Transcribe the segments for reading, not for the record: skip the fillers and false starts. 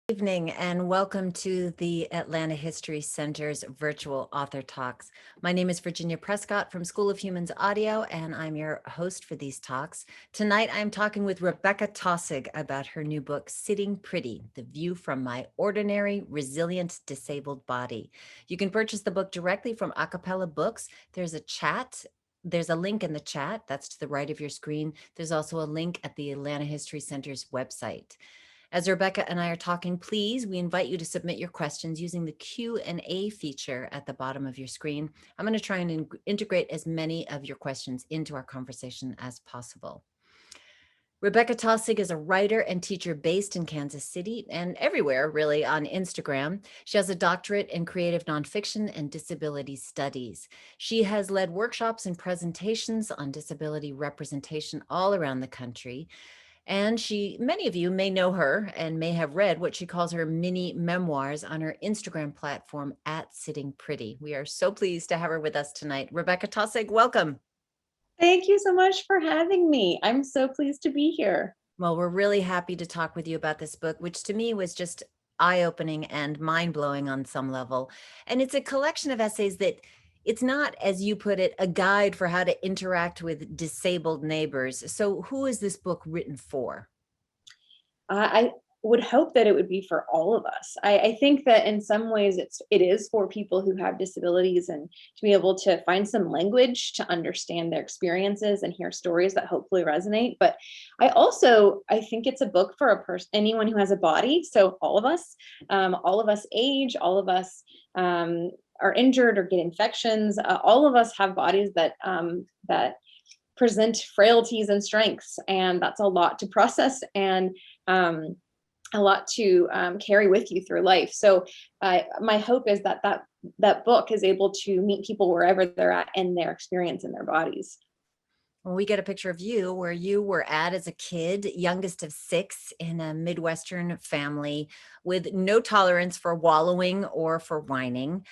Evening and welcome to the Atlanta History Center's virtual author talks. My name is Virginia Prescott from School of Humans Audio, and I'm your host for these talks. Tonight, I'm talking with Rebekah Taussig about her new book, Sitting Pretty, The View from My Ordinary, Resilient, Disabled Body. You can purchase the book directly from Acapella Books. There's a link in the chat. That's to the right of your screen. There's also a link at the Atlanta History Center's website. As Rebekah and I are talking, please, we invite you to submit your questions using the Q&A feature at the bottom of your screen. I'm going to try and integrate as many of your questions into our conversation as possible. Rebekah Taussig is a writer and teacher based in Kansas City and everywhere, really, on Instagram. She has a doctorate in creative nonfiction and disability studies. She has led workshops and presentations on disability representation all around the country. And many of you may know her and may have read what she calls her mini memoirs on her Instagram platform at Sitting Pretty. We are so pleased to have her with us tonight. Rebekah Taussig, welcome. Thank you so much for having me. I'm so pleased to be here. Well, we're really happy to talk with you about this book, which to me was just eye-opening and mind-blowing on some level. And it's a collection of essays that it's not, as you put it, a guide for how to interact with disabled neighbors. So who is this book written for? I would hope that it would be for all of us. I think that in some ways it is for people who have disabilities, and to be able to find some language to understand their experiences and hear stories that hopefully resonate. But I think it's a book for a person, anyone who has a body. So all of us age, all of us are injured or get infections. All of us have bodies that present frailties and strengths, and that's a lot to process and a lot to carry with you through life. So my hope is that book is able to meet people wherever they're at in their experience in their bodies. Well, we get a picture of you where you were at as a kid, youngest of 6 in a Midwestern family with no tolerance for wallowing or for whining.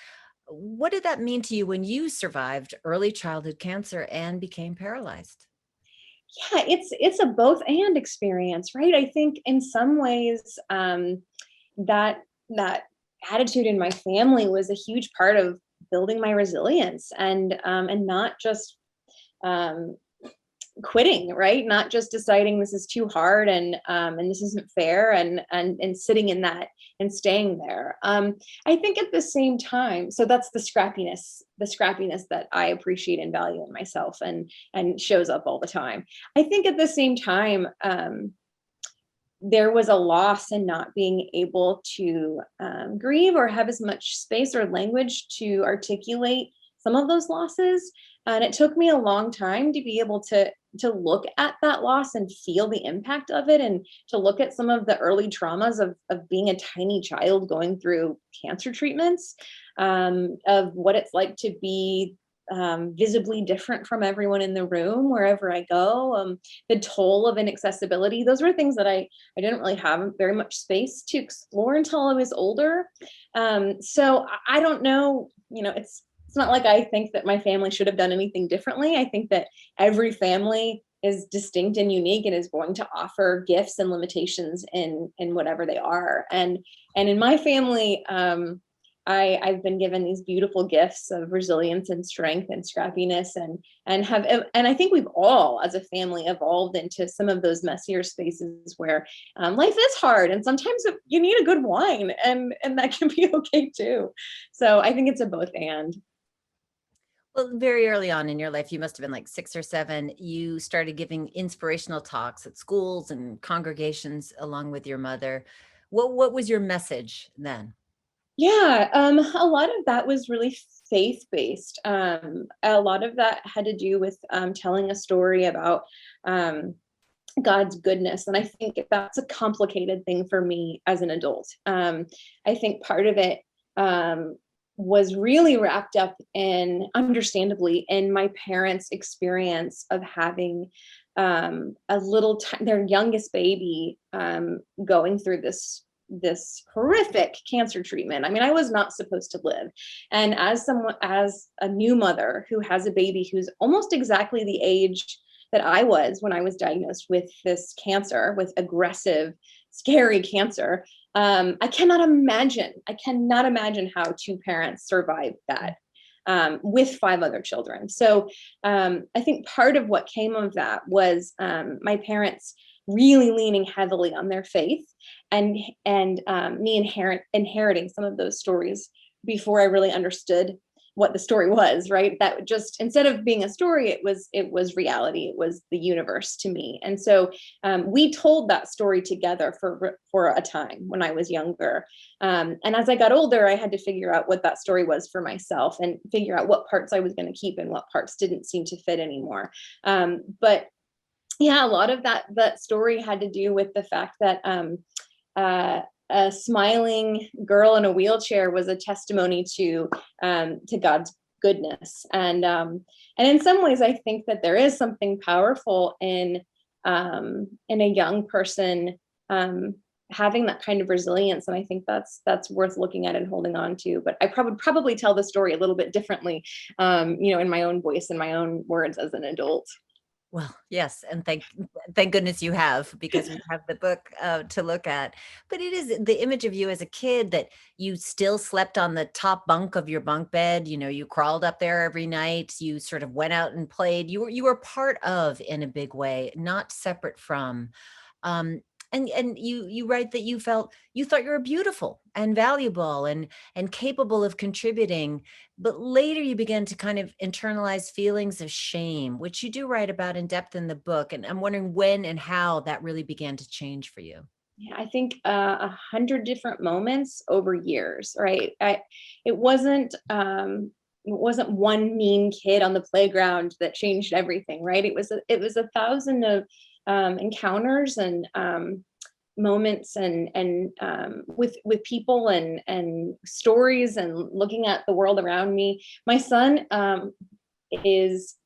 What did that mean to you when you survived early childhood cancer and became paralyzed? Yeah, it's a both and experience, right? I think in some ways that that attitude in my family was a huge part of building my resilience, and not just um, quitting, right? Not just deciding this is too hard and this isn't fair, and sitting in that and staying there. I think at the same time, so that's the scrappiness that I appreciate and value in myself, and shows up all the time. I think at the same time, there was a loss in not being able to grieve or have as much space or language to articulate some of those losses. And it took me a long time to be able to look at that loss and feel the impact of it, and to look at some of the early traumas of being a tiny child going through cancer treatments, of what it's like to be visibly different from everyone in the room wherever I go, the toll of inaccessibility. Those were things that I didn't really have very much space to explore until I was older. So I don't know, it's not like I think that my family should have done anything differently. I think that every family is distinct and unique and is going to offer gifts and limitations in whatever they are. And in my family, I've been given these beautiful gifts of resilience and strength and scrappiness, and I think we've all, as a family, evolved into some of those messier spaces where life is hard, and sometimes you need a good wine, and that can be okay too. So I think it's a both and. Well, very early on in your life, you must have been like 6 or 7, you started giving inspirational talks at schools and congregations along with your mother. What was your message then? Yeah, a lot of that was really faith-based. A lot of that had to do with telling a story about um, God's goodness. And I think that's a complicated thing for me as an adult. I think part of it was really wrapped up in, understandably, in my parents' experience of having their youngest baby going through this horrific cancer treatment. I mean, I was not supposed to live. And as a new mother who has a baby who's almost exactly the age that I was when I was diagnosed with this cancer, with aggressive, scary cancer, I cannot imagine how two parents survived that with 5 other children. So I think part of what came of that was my parents really leaning heavily on their faith, and me inheriting some of those stories before I really understood what the story was, right? That just, instead of being a story, it was reality. It was the universe to me. And so we told that story together for a time when I was younger. And as I got older, I had to figure out what that story was for myself, and figure out what parts I was going to keep and what parts didn't seem to fit anymore. But yeah, a lot of that story had to do with the fact that a smiling girl in a wheelchair was a testimony to God's goodness. And in some ways, I think that there is something powerful in a young person having that kind of resilience. And I think that's worth looking at and holding on to. But I probably tell the story a little bit differently, in my own voice and my own words as an adult. Well, yes, and thank goodness you have, because we have the book to look at. But it is the image of you as a kid, that you still slept on the top bunk of your bunk bed. You crawled up there every night. You sort of went out and played. You were part of, in a big way, not separate from. Um, and you write that you thought you were beautiful and valuable and capable of contributing. But later you began to kind of internalize feelings of shame, which you do write about in depth in the book. And I'm wondering when and how that really began to change for you. Yeah, I think 100 different moments over years, right? It wasn't one mean kid on the playground that changed everything, right? It was a thousand of encounters and moments, and with people and stories, and looking at the world around me. My son is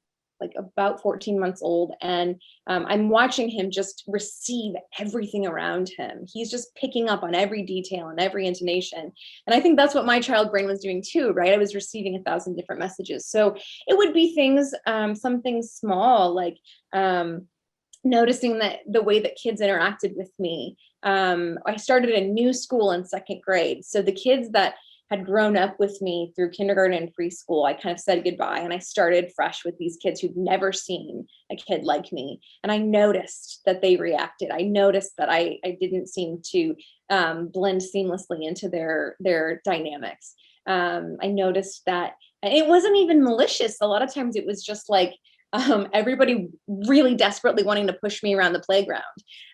like about 14 months old, and I'm watching him just receive everything around him. He's just picking up on every detail and every intonation, and I think that's what my child brain was doing too, right? I was receiving 1,000 different messages. So it would be things, some things small, like noticing that the way that kids interacted with me. I started a new school in second grade, so the kids that had grown up with me through kindergarten and preschool, I kind of said goodbye, and I started fresh with these kids who'd never seen a kid like me. And I noticed that they reacted. I noticed that I didn't seem to blend seamlessly into their dynamics. I noticed that it wasn't even malicious. A lot of times it was just like everybody really desperately wanting to push me around the playground,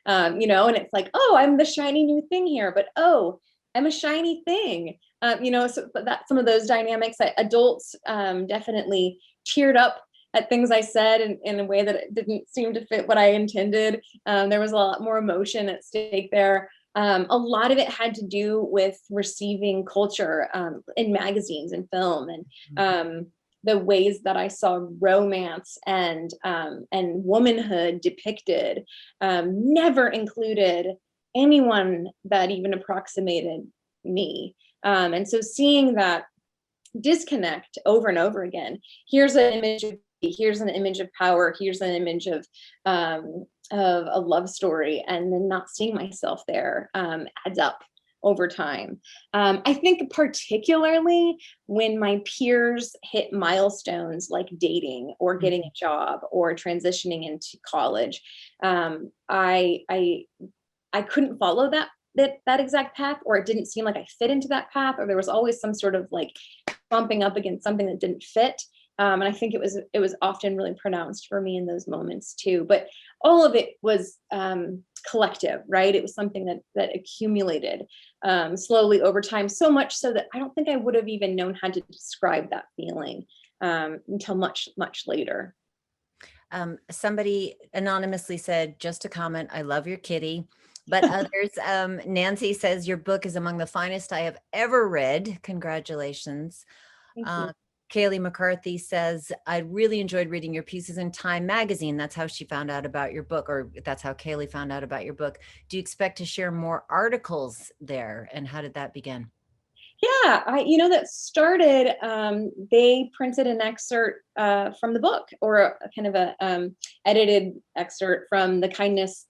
and it's like, oh, I'm the shiny new thing here, but oh, I'm a shiny thing. So that some of those dynamics, adults definitely cheered up at things I said in a way that it didn't seem to fit what I intended. There was a lot more emotion at stake there. A lot of it had to do with receiving culture in magazines and film, and the ways that I saw romance and womanhood depicted never included anyone that even approximated me. And so seeing that disconnect over and over again, here's an image of power, here's an image of a love story, and then not seeing myself there adds up over time. I think particularly when my peers hit milestones like dating or getting a job or transitioning into college, I couldn't follow that exact path, or it didn't seem like I fit into that path, or there was always some sort of like bumping up against something that didn't fit. And I think it was often really pronounced for me in those moments too. But all of it was collective, right? It was something that accumulated slowly over time, so much so that I don't think I would have even known how to describe that feeling until much, much later. Somebody anonymously said, just a comment, I love your kitty. But others, Nancy says, your book is among the finest I have ever read. Congratulations. Thank you. Kaylee McCarthy says, I really enjoyed reading your pieces in Time magazine. That's how she found out about your book, or that's how Kaylee found out about your book. Do you expect to share more articles there? And how did that begin? Yeah, that started, they printed an excerpt from the book, or a kind of a edited excerpt from the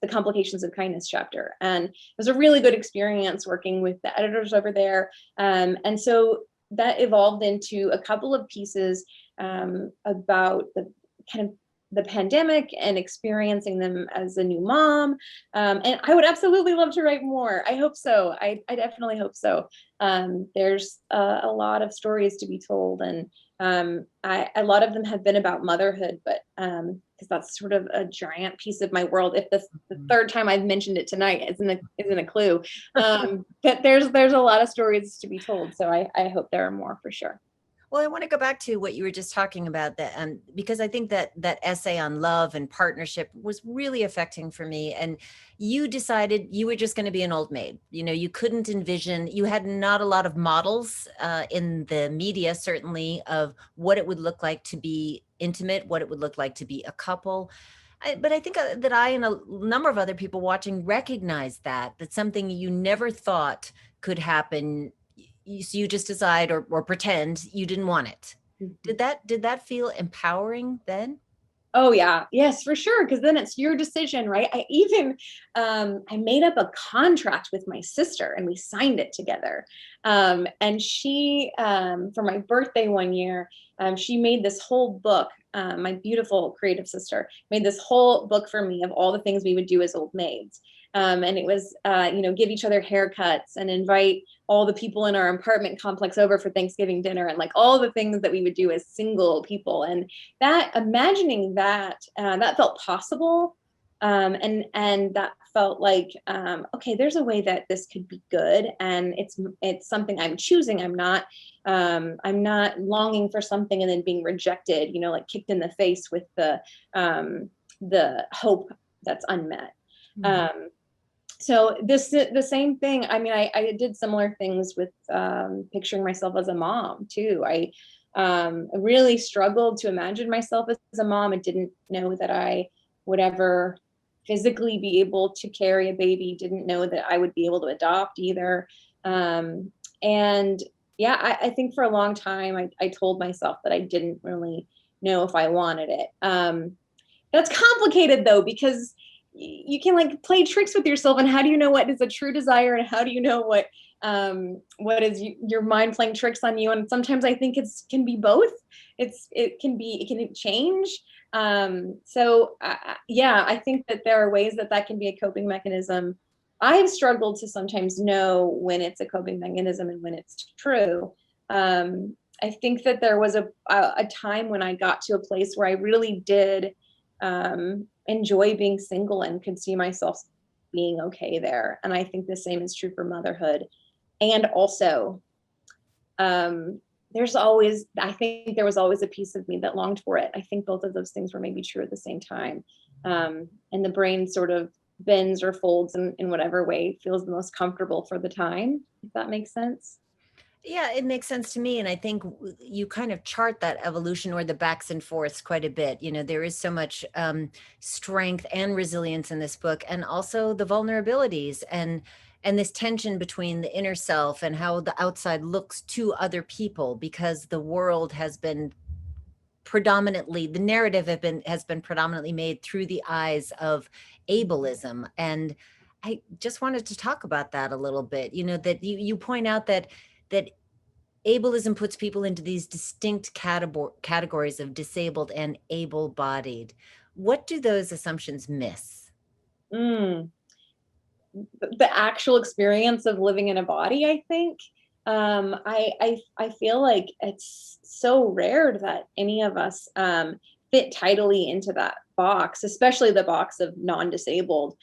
Complications of Kindness chapter. And it was a really good experience working with the editors over there. And so that evolved into a couple of pieces about the kind of the pandemic and experiencing them as a new mom. And I would absolutely love to write more. I hope so. I definitely hope so. There's a lot of stories to be told, and a lot of them have been about motherhood, but because that's sort of a giant piece of my world. If the third time I've mentioned it tonight isn't a clue, but there's a lot of stories to be told. So I hope there are more for sure. Well, I want to go back to what you were just talking about, that because I think that that essay on love and partnership was really affecting for me. And you decided you were just going to be an old maid. You couldn't envision, you had not a lot of models in the media, certainly, of what it would look like to be intimate, what it would look like to be a couple. But I think that I and a number of other people watching recognize that something you never thought could happen, so you just decide or pretend you didn't want it. Did that feel empowering then? Oh yeah, yes, for sure. Because then it's your decision, right? I made up a contract with my sister, and we signed it together. And she, for my birthday one year, she made this whole book. My beautiful creative sister made this whole book for me of all the things we would do as old maids. And it was, give each other haircuts and invite all the people in our apartment complex over for Thanksgiving dinner, and like all the things that we would do as single people. And that, imagining that, that felt possible. And that felt like, okay, there's a way that this could be good, and it's something I'm choosing. I'm not longing for something and then being rejected, like kicked in the face with the hope that's unmet. Um, so the same thing. I mean, I did similar things with picturing myself as a mom too. I really struggled to imagine myself as a mom. I didn't know that I would ever physically be able to carry a baby. Didn't know that I would be able to adopt either. And yeah, I think for a long time I told myself that I didn't really know if I wanted it. That's complicated though, because you can like play tricks with yourself, and how do you know what is a true desire, and how do you know what is your mind playing tricks on you? And sometimes I think can be both. It can change. So yeah, I think that there are ways that can be a coping mechanism. I've struggled to sometimes know when it's a coping mechanism and when it's true. I think that there was a time when I got to a place where I really did enjoy being single and could see myself being okay there. And I think the same is true for motherhood. And also, I think there was always a piece of me that longed for it. I think both of those things were maybe true at the same time. And the brain sort of bends or folds in whatever way feels the most comfortable for the time, if that makes sense. Yeah, it makes sense to me. And I think you kind of chart that evolution, or the backs and forths, quite a bit. There is so much strength and resilience in this book, and also the vulnerabilities and this tension between the inner self and how the outside looks to other people, because the world has been predominantly, the narrative has been predominantly made through the eyes of ableism. And I just wanted to talk about that a little bit. That you point out that ableism puts people into these distinct categories of disabled and able-bodied. What do those assumptions miss? Mm. The actual experience of living in a body, I think. I feel like it's so rare that any of us fit tidily into that box, especially the box of non-disabled.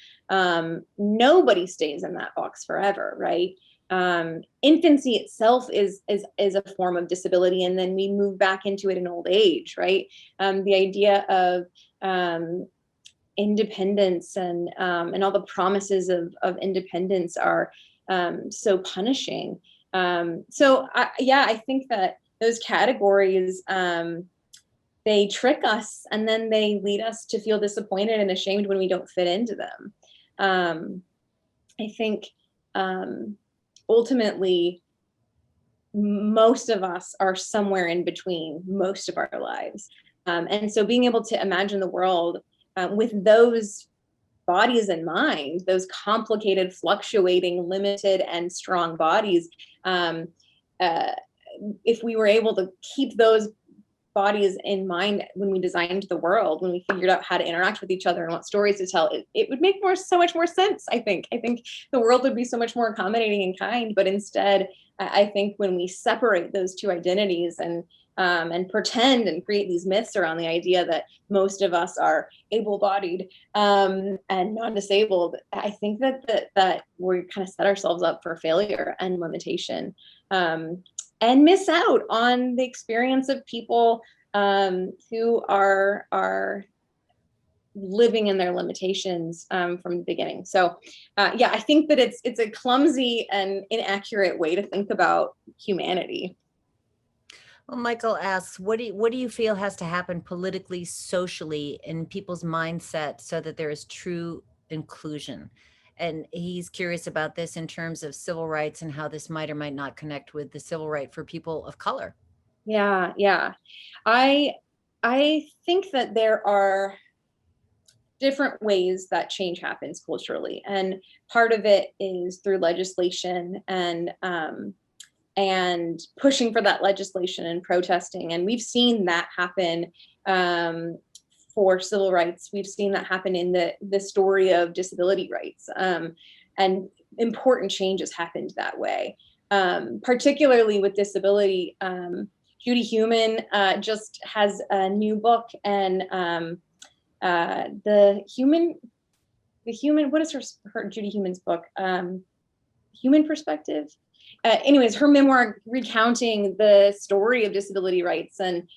Nobody stays in that box forever, right? Infancy itself is a form of disability, and then we move back into it in old age, right? The idea of independence and all the promises of independence are so punishing. I think that those categories, they trick us, and then they lead us to feel disappointed and ashamed when we don't fit into them. I think ultimately most of us are somewhere in between most of our lives. And so being able to imagine the world with those bodies in mind, those complicated, fluctuating, limited, and strong bodies, um, uh, if we were able to keep those bodies in mind when we designed the world, when we figured out how to interact with each other and what stories to tell, it would make so much more sense. I think the world would be so much more accommodating and kind. But instead, I think when we separate those two identities and pretend and create these myths around the idea that most of us are able-bodied and non-disabled, I think that we kind of set ourselves up for failure and limitation. And miss out on the experience of people who are living in their limitations from the beginning. So, yeah, I think that it's a clumsy and inaccurate way to think about humanity. Well, Michael asks, what do you feel has to happen politically, socially, in people's mindset so that there is true inclusion? And he's curious about this in terms of civil rights and how this might or might not connect with the civil right for people of color. Yeah, yeah. I I think that there are different ways that change happens culturally, and part of it is through legislation and pushing for that legislation and protesting. And we've seen that happen um, for civil rights. We've seen that happen in the story of disability rights, and important changes happened that way. Particularly with disability, Judy Human just has a new book, and the human, what is her Judy Human's book? Human Perspective. Anyways, her memoir recounting the story of disability rights and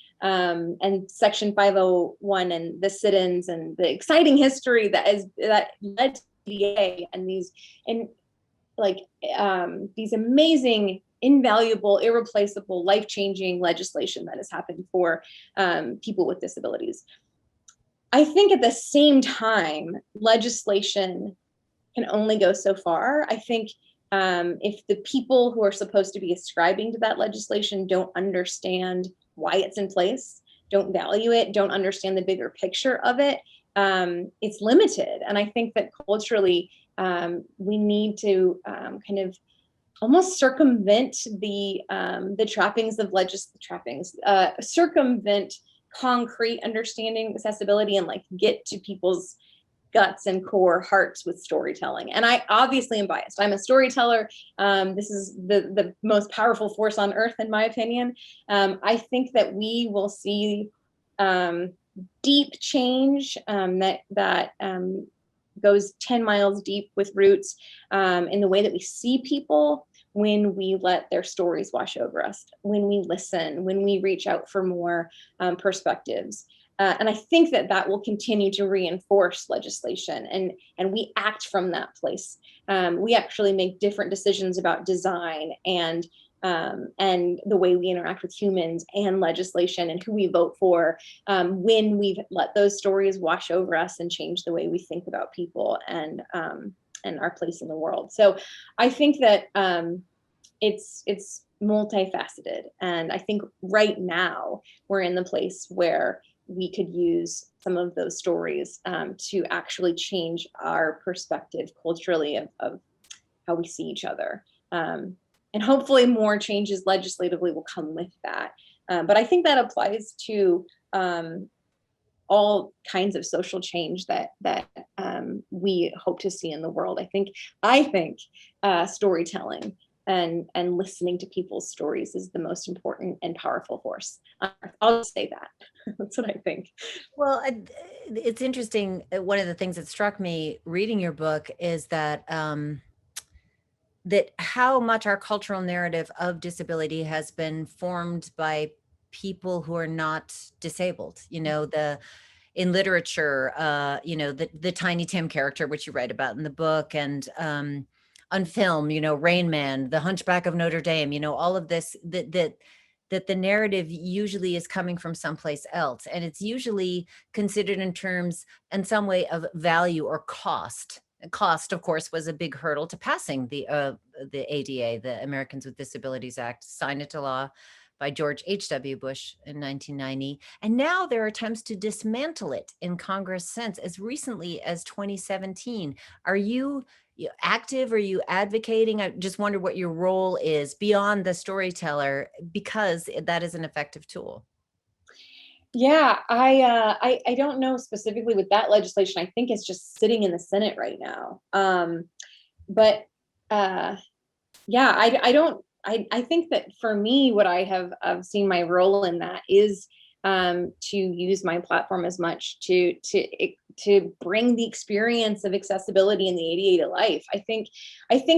Section 501 and the sit-ins and the exciting history that led to ADA and like these amazing, invaluable, irreplaceable, life-changing legislation that has happened for people with disabilities. I think at the same time, legislation can only go so far. I think if the people who are supposed to be ascribing to that legislation don't understand why it's in place, don't value it, don't understand the bigger picture of it, it's limited. And I think that culturally, we need to kind of almost circumvent the trappings of circumvent concrete understanding accessibility and like get to people's guts and core hearts with storytelling. And I obviously am biased. I'm a storyteller. This is the most powerful force on earth, in my opinion. I think that we will see deep change that goes 10 miles deep with roots in the way that we see people when we let their stories wash over us, when we listen, when we reach out for more perspectives. And I think that will continue to reinforce legislation, and we act from that place. We actually make different decisions about design and the way we interact with humans and legislation and who we vote for when we've let those stories wash over us and change the way we think about people and our place in the world. So I think that it's multifaceted, and I think right now we're in the place where we could use some of those stories to actually change our perspective culturally of how we see each other. And hopefully more changes legislatively will come with that. But I think that applies to all kinds of social change that we hope to see in the world. I think storytelling and listening to people's stories is the most important and powerful force. I'll just say that. That's what I think. Well, it's interesting. One of the things that struck me reading your book is that that how much our cultural narrative of disability has been formed by people who are not disabled. You know, in literature, the Tiny Tim character, which you write about in the book, and on film, Rain Man, The Hunchback of Notre Dame, all of this, that the narrative usually is coming from someplace else. And it's usually considered in terms, in some way, of value or cost. cost, of course, was a big hurdle to passing the ADA, the Americans with Disabilities Act, signed into law by George H.W. Bush in 1990. And now there are attempts to dismantle it in Congress since as recently as 2017. Are you active? Are you advocating? I just wonder what your role is beyond the storyteller, because that is an effective tool. Yeah, I don't know specifically with that legislation. I think it's just sitting in the Senate right now. But uh, yeah, I don't. I think that for me, what I have seen my role in that is to use my platform as much to bring the experience of accessibility in the ADA to life. I think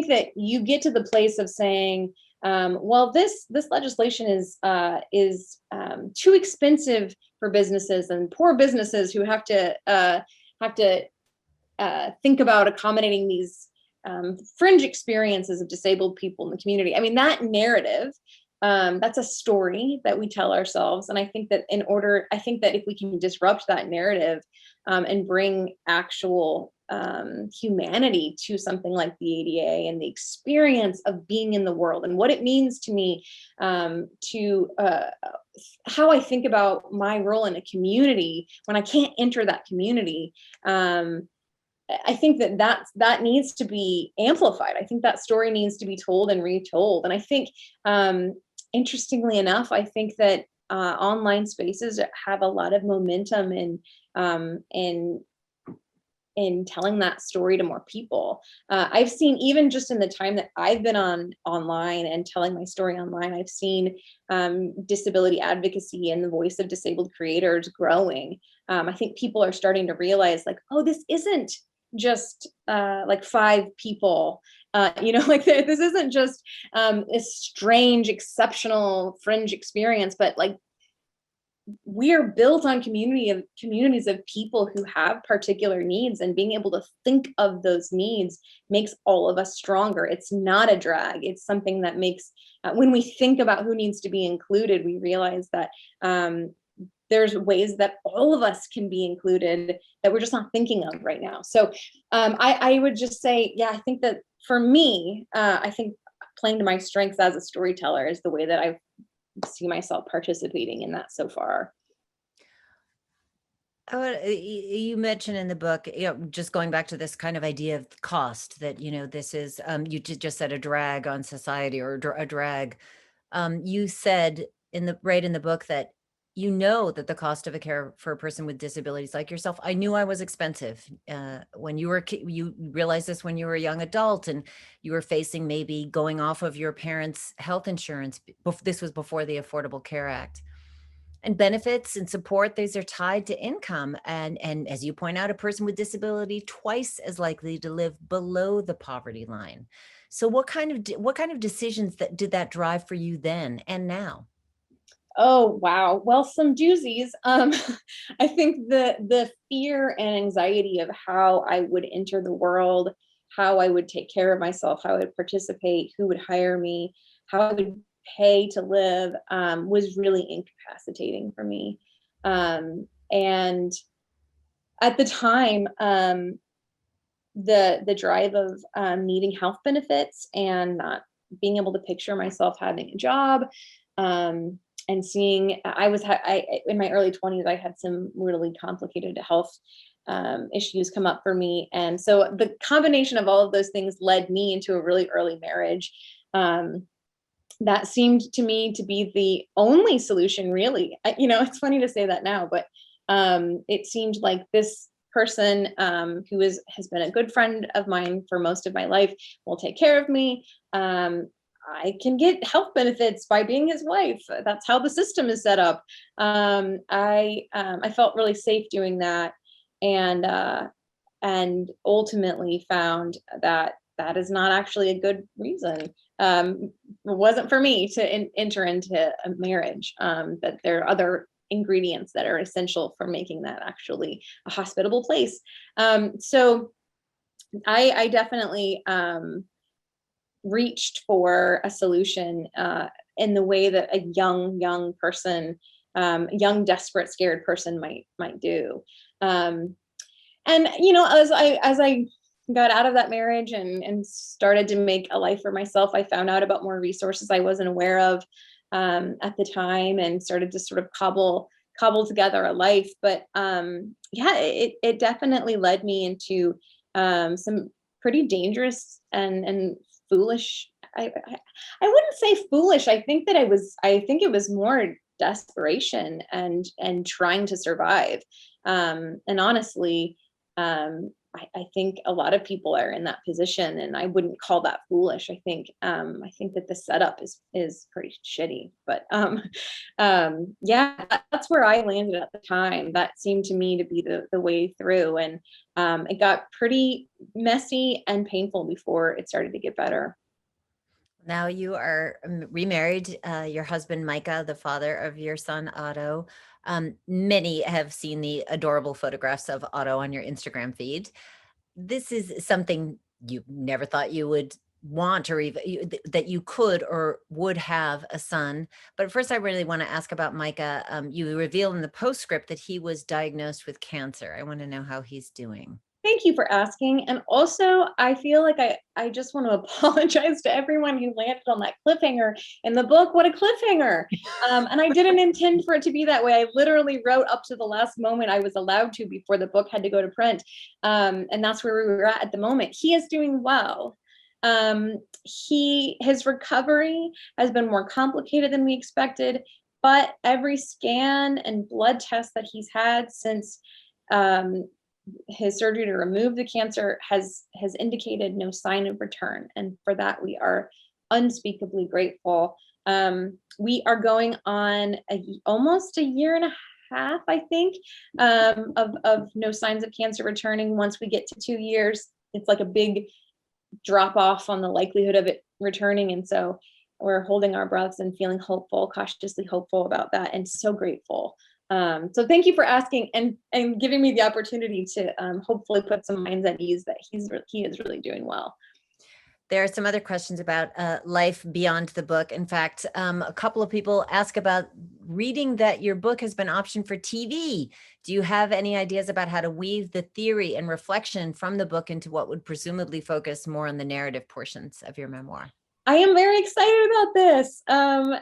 that you get to the place of saying, well, this legislation is too expensive for businesses and poor businesses who have to think about accommodating these fringe experiences of disabled people in the community. I mean, that narrative, that's a story that we tell ourselves. And I think that I think that if we can disrupt that narrative and bring actual humanity to something like the ADA and the experience of being in the world and what it means to me, to how I think about my role in a community when I can't enter that community. I think that needs to be amplified. I think that story needs to be told and retold. And I think, interestingly enough, I think that online spaces have a lot of momentum in telling that story to more people. I've seen, even just in the time that I've been online and telling my story online, I've seen disability advocacy and the voice of disabled creators growing. I think people are starting to realize, like, oh, this isn't just like 5 people, like this isn't just a strange, exceptional fringe experience, but like we're built on communities of people who have particular needs, and being able to think of those needs makes all of us stronger. It's not a drag. It's something that makes, when we think about who needs to be included, we realize that there's ways that all of us can be included that we're just not thinking of right now. So I would just say, yeah, I think that for me, I think playing to my strengths as a storyteller is the way that I see myself participating in that so far. You mentioned in the book, just going back to this kind of idea of cost, that, this is, you just said a drag on society, or a drag. You said right in the book that that the cost of a care for a person with disabilities like yourself, I knew I was expensive. When you were you realized this when you were a young adult, and you were facing maybe going off of your parents' health insurance. This was before the Affordable Care Act. And benefits and support, these are tied to income. And as you point out, a person with disability twice as likely to live below the poverty line. So what kind of decisions did that drive for you then and now? Oh, wow. Well, some doozies. I think the fear and anxiety of how I would enter the world, how I would take care of myself, how I would participate, who would hire me, how I would pay to live, was really incapacitating for me. And at the time, the drive of needing health benefits and not being able to picture myself having a job, and seeing, in my early 20s, I had some really complicated health issues come up for me. And so the combination of all of those things led me into a really early marriage. That seemed to me to be the only solution, really. It's funny to say that now, but it seemed like this person, who has been a good friend of mine for most of my life, will take care of me. I can get health benefits by being his wife. That's how the system is set up. I felt really safe doing that, and ultimately found that that is not actually a good reason. It wasn't for me to enter into a marriage. That there are other ingredients that are essential for making that actually a hospitable place. So I definitely reached for a solution in the way that a young person, young, desperate, scared person might do. And as I got out of that marriage and started to make a life for myself, I found out about more resources I wasn't aware of at the time, and started to sort of cobble together a life. But yeah, it definitely led me into some pretty dangerous and foolish. I wouldn't say foolish. I think that I think it was more desperation and trying to survive. And honestly, I think a lot of people are in that position, and I wouldn't call that foolish. I think that the setup is pretty shitty. But yeah, that's where I landed at the time. That seemed to me to be the way through, and it got pretty messy and painful before it started to get better. Now you are remarried. Your husband, Micah, the father of your son, Otto. Many have seen the adorable photographs of Otto on your Instagram feed. This is something you never thought you would want, or even that you could or would have a son. But first, I really want to ask about Micah. You reveal in the postscript that he was diagnosed with cancer. I want to know how he's doing. Thank you for asking. And also, I feel like I just want to apologize to everyone who landed on that cliffhanger in the book. What a cliffhanger. And I didn't intend for it to be that way. I literally wrote up to the last moment I was allowed to before the book had to go to print. And that's where we were at the moment. He is doing well. His recovery has been more complicated than we expected, but every scan and blood test that he's had since his surgery to remove the cancer has indicated no sign of return, and for that we are unspeakably grateful. We are going on almost a year and a half, I think, of no signs of cancer returning. Once we get to 2 years, it's like a big drop off on the likelihood of it returning, and so we're holding our breaths and feeling hopeful, cautiously hopeful about that, and so grateful. So thank you for asking and giving me the opportunity to hopefully put some minds at ease that he is really doing well. There are some other questions about life beyond the book. In fact, a couple of people ask about reading that your book has been optioned for TV. Do you have any ideas about how to weave the theory and reflection from the book into what would presumably focus more on the narrative portions of your memoir? I am very excited about this. Yeah,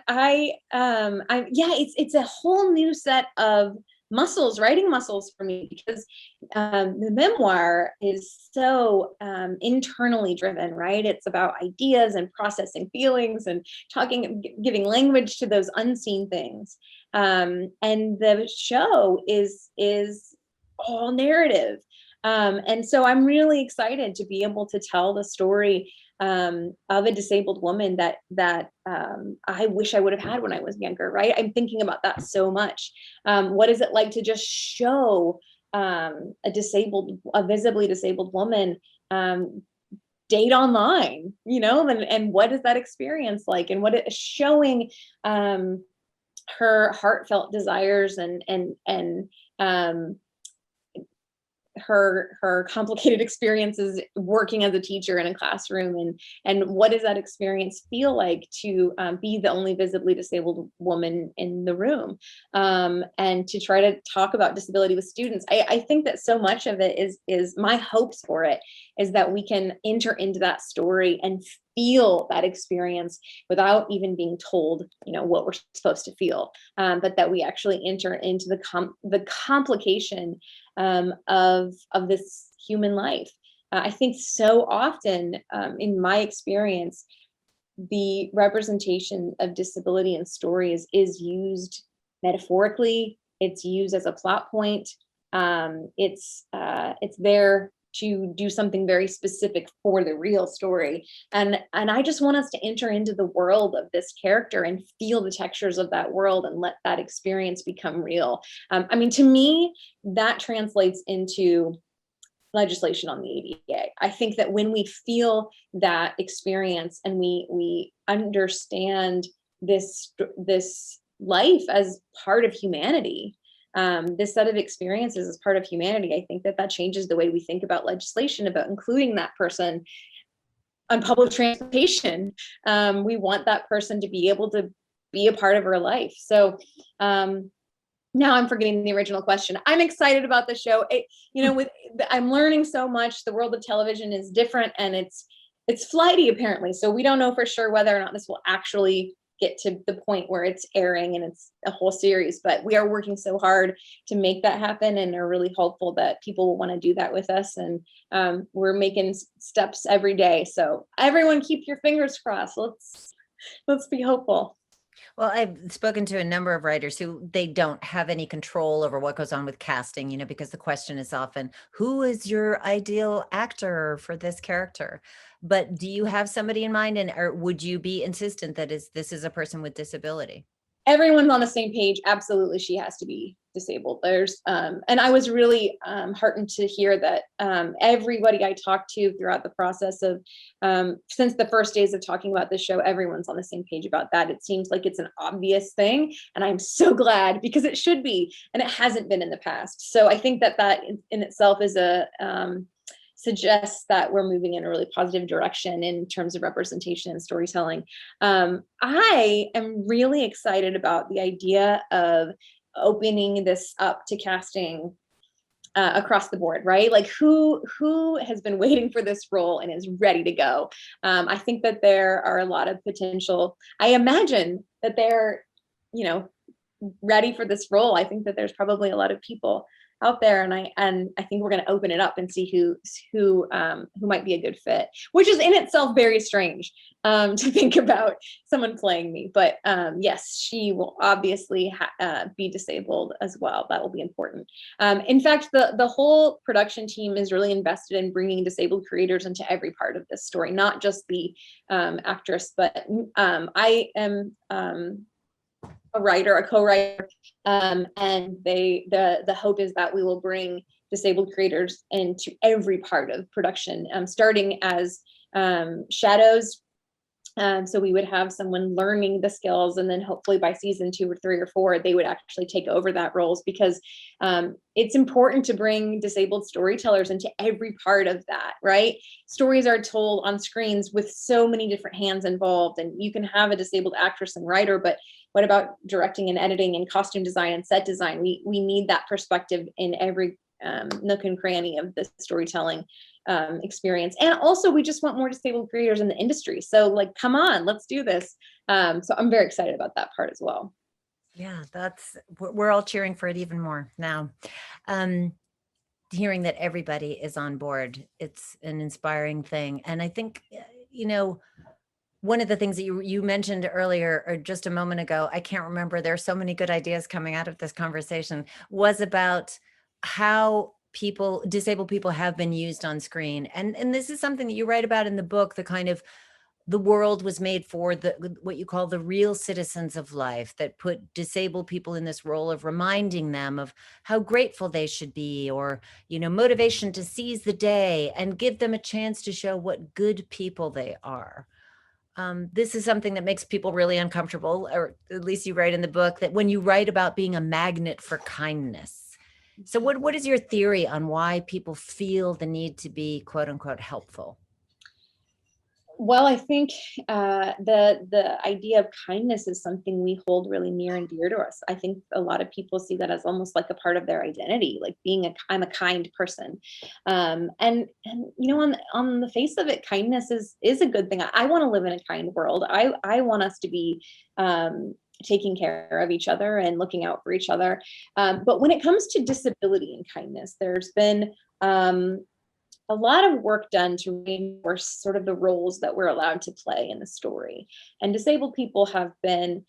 it's a whole new set of writing muscles for me, because the memoir is so internally driven, right? It's about ideas and processing feelings and giving language to those unseen things. And the show is all narrative. And so I'm really excited to be able to tell the story of a disabled woman that I wish I would have had when I was younger, right? I'm thinking about that so much. What is it like to just show a visibly disabled woman date online, and what is that experience like, and what it is showing her heartfelt desires and her complicated experiences working as a teacher in a classroom, and what does that experience feel like to be the only visibly disabled woman in the room, and to try to talk about disability with students. I think that so much of it is my hopes for it is that we can enter into that story and feel that experience without even being told, what we're supposed to feel, but that we actually enter into the complication of this human life. I think so often, in my experience, the representation of disability in stories is used metaphorically. It's used as a plot point. It's there to do something very specific for the real story. And I just want us to enter into the world of this character and feel the textures of that world and let that experience become real. To me, that translates into legislation on the ADA. I think that when we feel that experience and we understand this life as part of humanity, this set of experiences as part of humanity, I think that changes the way we think about legislation, about including that person on public transportation. We want that person to be able to be a part of our life. So Now I'm forgetting the original question. I'm excited about the show. I'm learning so much. The world of television is different, and it's flighty apparently. So we don't know for sure whether or not this will actually get to the point where it's airing and it's a whole series, but we are working so hard to make that happen, and are really hopeful that people will want to do that with us. And we're making steps every day. So everyone keep your fingers crossed. Let's be hopeful. Well, I've spoken to a number of writers who they don't have any control over what goes on with casting, because the question is often, who is your ideal actor for this character? But do you have somebody in mind, or would you be insistent that this is a person with disability? Everyone's on the same page. Absolutely, she has to be disabled. And I was really heartened to hear that everybody I talked to throughout the process of since the first days of talking about this show, everyone's on the same page about that. It seems like it's an obvious thing, and I'm so glad, because it should be, and it hasn't been in the past. So I think that in itself is suggests that we're moving in a really positive direction in terms of representation and storytelling. I am really excited about the idea of opening this up to casting across the board, right? Like who has been waiting for this role and is ready to go. I think that there are a lot of potential. I imagine that they're, ready for this role. I think that there's probably a lot of people out there, and I think we're going to open it up and see who might be a good fit, which is in itself very strange to think about someone playing me. But yes, she will obviously be disabled as well. That will be important. In fact, the whole production team is really invested in bringing disabled creators into every part of this story, not just the actress, but I am a co-writer, and the hope is that we will bring disabled creators into every part of production, starting as shadows. So we would have someone learning the skills, and then hopefully by season 2 or 3 or 4, they would actually take over that roles, because it's important to bring disabled storytellers into every part of that, right? Stories are told on screens with so many different hands involved, and you can have a disabled actress and writer, but what about directing and editing and costume design and set design? We need that perspective in every nook and cranny of the storytelling experience. And also, we just want more disabled creators in the industry. So come on, let's do this. So I'm very excited about that part as well. Yeah, we're all cheering for it even more now. Hearing that everybody is on board, it's an inspiring thing. And I think, one of the things that you mentioned earlier, or just a moment ago, I can't remember, there are so many good ideas coming out of this conversation, was about how disabled people have been used on screen. And this is something that you write about in the book, the world was made for what you call the real citizens of life, that put disabled people in this role of reminding them of how grateful they should be, or, motivation to seize the day and give them a chance to show what good people they are. This is something that makes people really uncomfortable, or at least you write in the book that when you write about being a magnet for kindness. So what is your theory on why people feel the need to be quote unquote helpful? Well, I think the idea of kindness is something we hold really near and dear to us. I think a lot of people see that as almost like a part of their identity, like I'm a kind person, and on the face of it, kindness is a good thing. I want to live in a kind world. I want us to be taking care of each other and looking out for each other. But when it comes to disability and kindness, there's been a lot of work done to reinforce sort of the roles that we're allowed to play in the story. And disabled people have been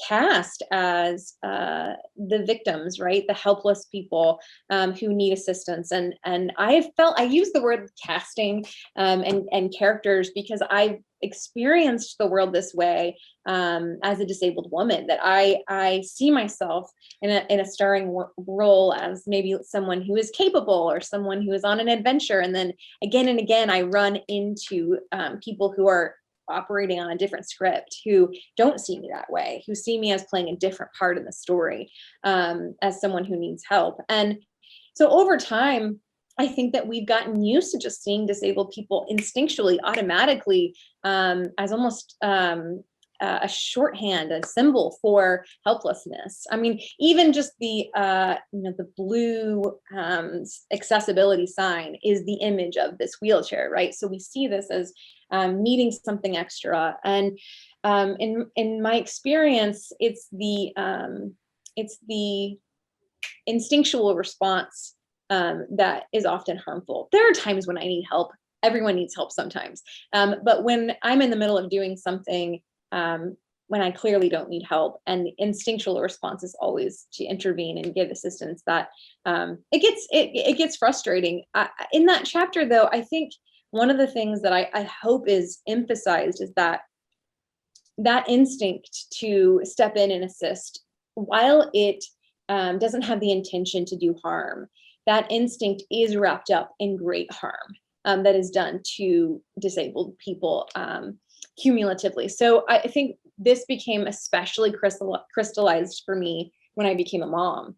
cast as the victims, right? The helpless people who need assistance. And I use the word casting and characters because I've experienced the world this way as a disabled woman, that I see myself in a starring role as maybe someone who is capable or someone who is on an adventure. And then again and again, I run into people who are operating on a different script, who don't see me that way, who see me as playing a different part in the story, as someone who needs help. And so over time, I think that we've gotten used to just seeing disabled people instinctually, automatically, as almost a shorthand, a symbol for helplessness. I mean, even just the the blue accessibility sign is the image of this wheelchair, right? So we see this as needing something extra. And in my experience, it's the instinctual response that is often harmful. There are times when I need help. Everyone needs help sometimes. But when I'm in the middle of doing something, when I clearly don't need help, and the instinctual response is always to intervene and give assistance, that it gets frustrating. In that chapter, though, I think one of the things that I hope is emphasized is that instinct to step in and assist, while it doesn't have the intention to do harm, that instinct is wrapped up in great harm that is done to disabled people cumulatively. So I think this became especially crystallized for me when I became a mom,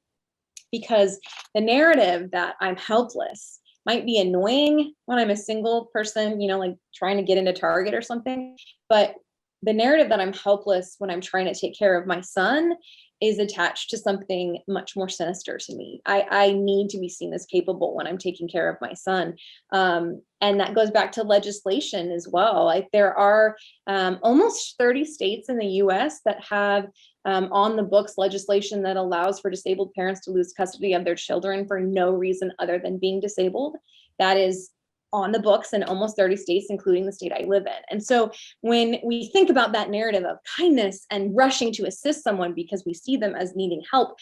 because the narrative that I'm helpless might be annoying when I'm a single person, like trying to get into Target or something. But the narrative that I'm helpless when I'm trying to take care of my son is attached to something much more sinister to me. I need to be seen as capable when I'm taking care of my son. And that goes back to legislation as well. Like, there are almost 30 states in the US that have on the books legislation that allows for disabled parents to lose custody of their children for no reason other than being disabled. That is on the books in almost 30 states, including the state I live in. And so when we think about that narrative of kindness and rushing to assist someone because we see them as needing help,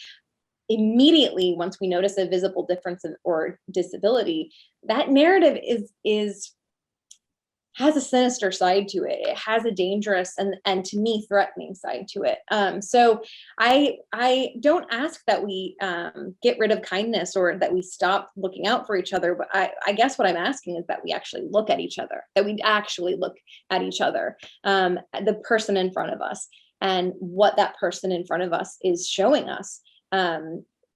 immediately, once we notice a visible difference or disability, that narrative has a sinister side to it. It has a dangerous and to me threatening side to it. So I don't ask that we get rid of kindness or that we stop looking out for each other. But I guess what I'm asking is that we actually look at each other, the person in front of us, and what that person in front of us is showing us.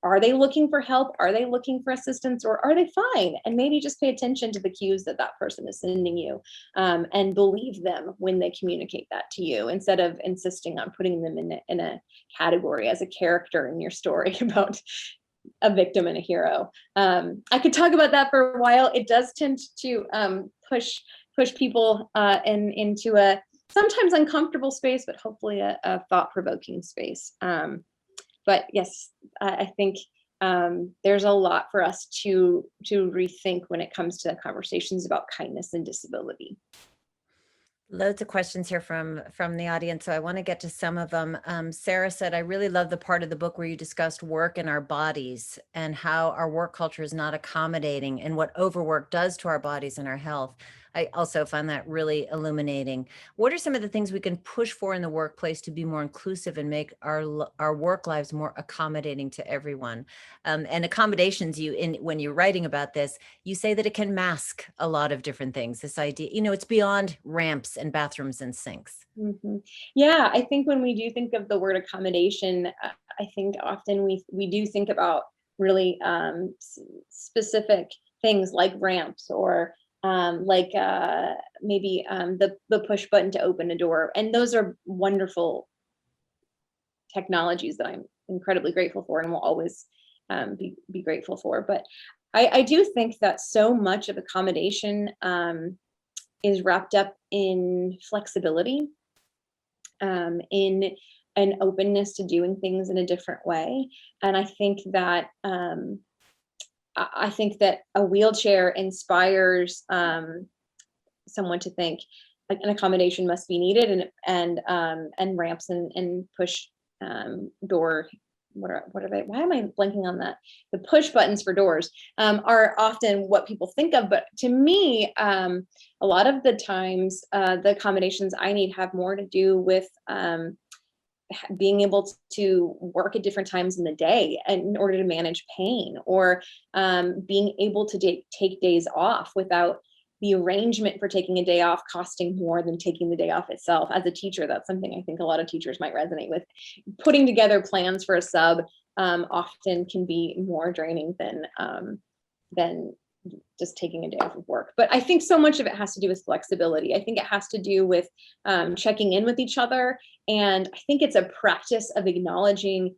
Are they looking for help? Are they looking for assistance? Or are they fine? And maybe just pay attention to the cues that person is sending you, and believe them when they communicate that to you, instead of insisting on putting them in a category as a character in your story about a victim and a hero. I could talk about that for a while. It does tend to push people into a sometimes uncomfortable space, but hopefully a thought-provoking space. But yes, I think there's a lot for us to rethink when it comes to conversations about kindness and disability. Loads of questions here from the audience, so I want to get to some of them. Sarah said, I really love the part of the book where you discussed work and our bodies and how our work culture is not accommodating and what overwork does to our bodies and our health. I also find that really illuminating. What are some of the things we can push for in the workplace to be more inclusive and make our work lives more accommodating to everyone? And accommodations, when you're writing about this, you say that it can mask a lot of different things. This idea, it's beyond ramps and bathrooms and sinks. Mm-hmm. Yeah, I think when we do think of the word accommodation, I think often we do think about really specific things like ramps, or maybe the push button to open a door. And those are wonderful technologies that I'm incredibly grateful for and will always be grateful for. But I do think that so much of accommodation is wrapped up in flexibility, in an openness to doing things in a different way. And I think that a wheelchair inspires someone to think like an accommodation must be needed, and ramps and push door. What are they? Why am I blanking on that? The push buttons for doors are often what people think of, but to me, a lot of the times, the accommodations I need have more to do with being able to work at different times in the day in order to manage pain, or being able to take days off without the arrangement for taking a day off costing more than taking the day off itself. As a teacher, that's something I think a lot of teachers might resonate with. Putting together plans for a sub often can be more draining than just taking a day off of work. But I think so much of it has to do with flexibility. I think it has to do with checking in with each other. And I think it's a practice of acknowledging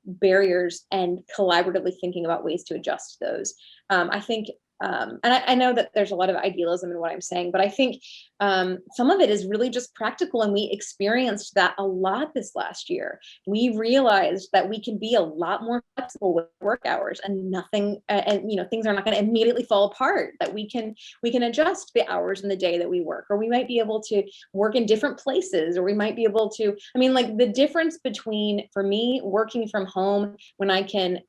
barriers and collaboratively thinking about ways to adjust those. I think, and I know that there's a lot of idealism in what I'm saying, but I think some of it is really just practical. And we experienced that a lot this last year. We realized that we can be a lot more flexible with work hours, and nothing, and things are not going to immediately fall apart. That we can adjust the hours in the day that we work, or we might be able to work in different places, or we might be able to. I mean, like the difference between, for me, working from home when I can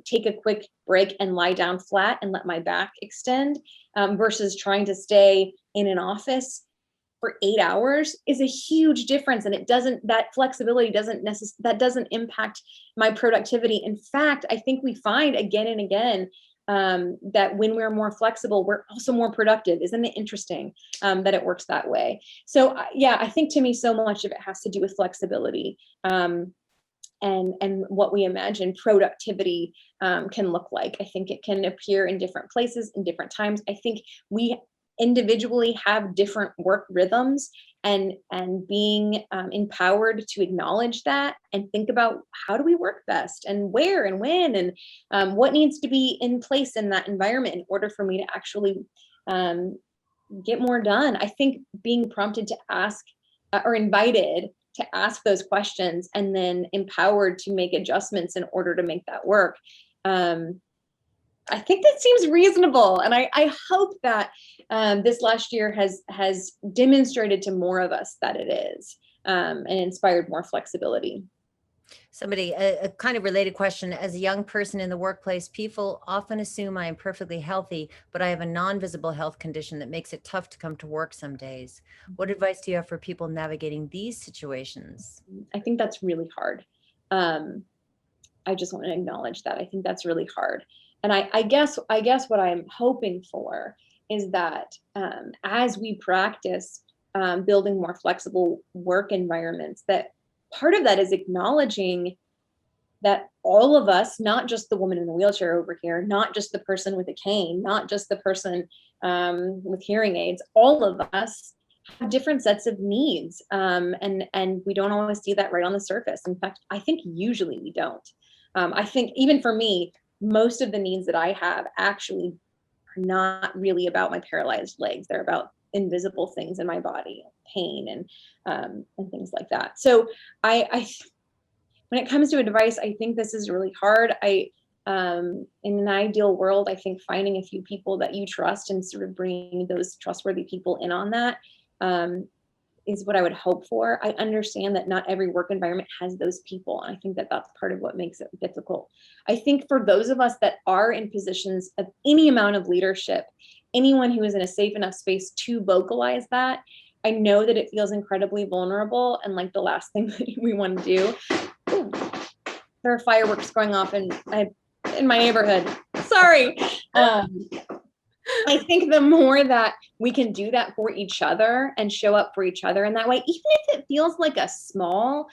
take a quick break and lie down flat and let my back extend, versus trying to stay in an office for 8 hours is a huge difference. And that flexibility doesn't impact my productivity. In fact, I think we find again and again that when we're more flexible, we're also more productive. Isn't it interesting that it works that way? So yeah, I think to me, so much of it has to do with flexibility. And what we imagine productivity can look like. I think it can appear in different places, in different times. I think we individually have different work rhythms, and being empowered to acknowledge that and think about how do we work best, and where and when, and what needs to be in place in that environment in order for me to actually get more done. I think being prompted to ask or invited to ask those questions and then empowered to make adjustments in order to make that work. I think that seems reasonable. And I hope that this last year has demonstrated to more of us that it is, and inspired more flexibility. A kind of related question. As a young person in the workplace, people often assume I am perfectly healthy, but I have a non-visible health condition that makes it tough to come to work some days. What advice do you have for people navigating these situations? I think that's really hard. I just want to acknowledge that. I think that's really hard. And I guess what I'm hoping for is that as we practice building more flexible work environments, that part of that is acknowledging that all of us, not just the woman in the wheelchair over here, not just the person with a cane, not just the person with hearing aids, all of us have different sets of needs. And we don't always see that right on the surface. In fact, I think usually we don't. I think even for me, most of the needs that I have actually are not really about my paralyzed legs. They're about invisible things in my body, pain and things like that. So I when it comes to advice, I think this is really hard. In an ideal world, I think finding a few people that you trust and sort of bringing those trustworthy people in on that is what I would hope for. I understand that not every work environment has those people. And I think that that's part of what makes it difficult. I think for those of us that are in positions of any amount of leadership, anyone who is in a safe enough space to vocalize that, I know that it feels incredibly vulnerable and like the last thing that we want to do. Ooh, there are fireworks going off in my neighborhood. Sorry. I think the more that we can do that for each other and show up for each other in that way, even if it feels like a small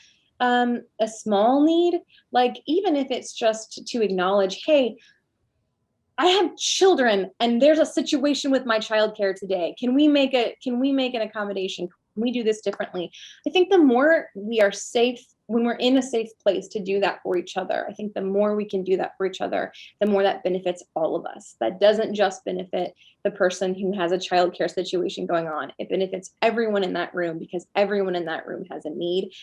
need, like even if it's just to acknowledge, hey, I have children and there's a situation with my childcare today. Can we make an accommodation? Can we do this differently? I think the more we are safe, when we're in a safe place to do that for each other, I think the more we can do that for each other, the more that benefits all of us. That doesn't just benefit the person who has a childcare situation going on. It benefits everyone in that room, because everyone in that room has a need,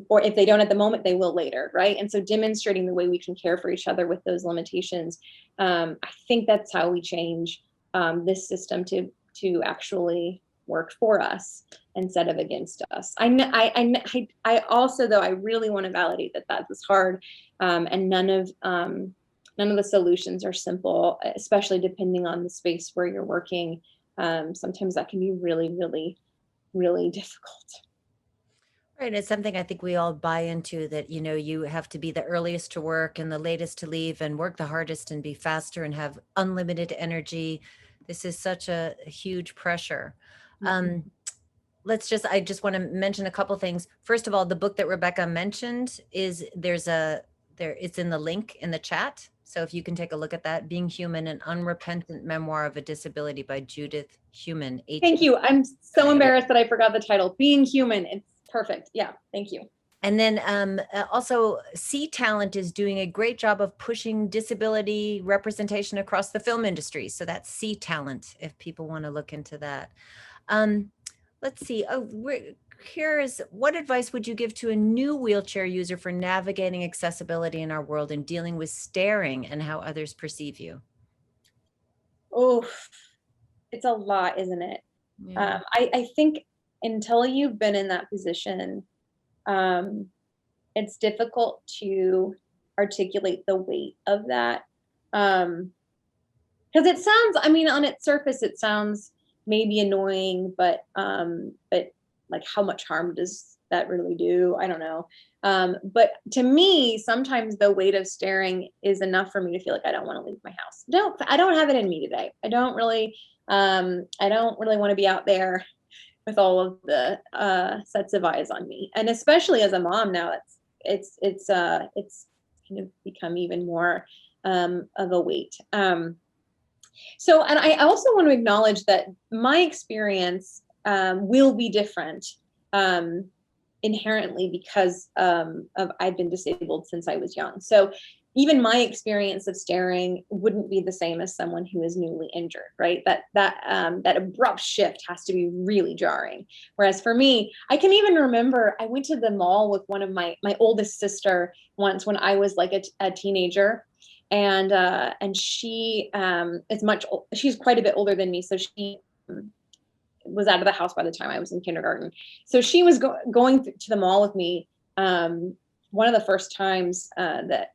or if they don't at the moment, they will later, right? And so demonstrating the way we can care for each other with those limitations, I think that's how we change this system to actually work for us instead of against us. I also, though, I really want to validate that is hard, and none of the solutions are simple, especially depending on the space where you're working. Sometimes that can be really, really, really difficult. Right. It's something I think we all buy into, that, you have to be the earliest to work and the latest to leave and work the hardest and be faster and have unlimited energy. This is such a huge pressure. Mhm. I just want to mention a couple things. First of all, the book that Rebekah mentioned it's in the link in the chat. So if you can take a look at that, Being Human, an Unrepentant Memoir of a Disability by Judith Human. Thank you. I'm so embarrassed that I forgot the title. Being Human. It's perfect. Yeah, thank you. And then also, Sea Talent is doing a great job of pushing disability representation across the film industry. So that's Sea Talent, if people want to look into that. Let's see. Here is, what advice would you give to a new wheelchair user for navigating accessibility in our world and dealing with staring and how others perceive you? Oh, it's a lot, isn't it? Yeah. I think until you've been in that position, it's difficult to articulate the weight of that. Because it sounds, I mean, on its surface, it sounds maybe annoying, but like, how much harm does that really do? I don't know. But to me, sometimes the weight of staring is enough for me to feel like I don't want to leave my house. I don't have it in me today. I don't really want to be out there with all of the sets of eyes on me. And especially as a mom now, it's kind of become even more of a weight. So, and I also want to acknowledge that my experience will be different inherently because of I've been disabled since I was young. So even my experience of staring wouldn't be the same as someone who is newly injured, right? That abrupt shift has to be really jarring. Whereas for me, I can even remember I went to the mall with one of my oldest sister once when I was like a teenager, and she she's quite a bit older than me, so she was out of the house by the time I was in kindergarten. So she was going to the mall with me one of the first times that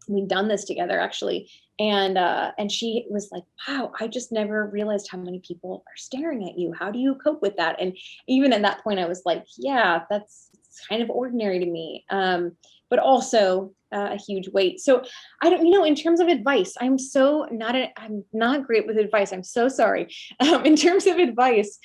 we'd done this together, actually. And she was like, wow, I just never realized how many people are staring at you. How do you cope with that? And even at that point, I was like, yeah, that's kind of ordinary to me. But also a huge weight. So I don't, in terms of advice, I'm not great with advice. I'm so sorry. In terms of advice,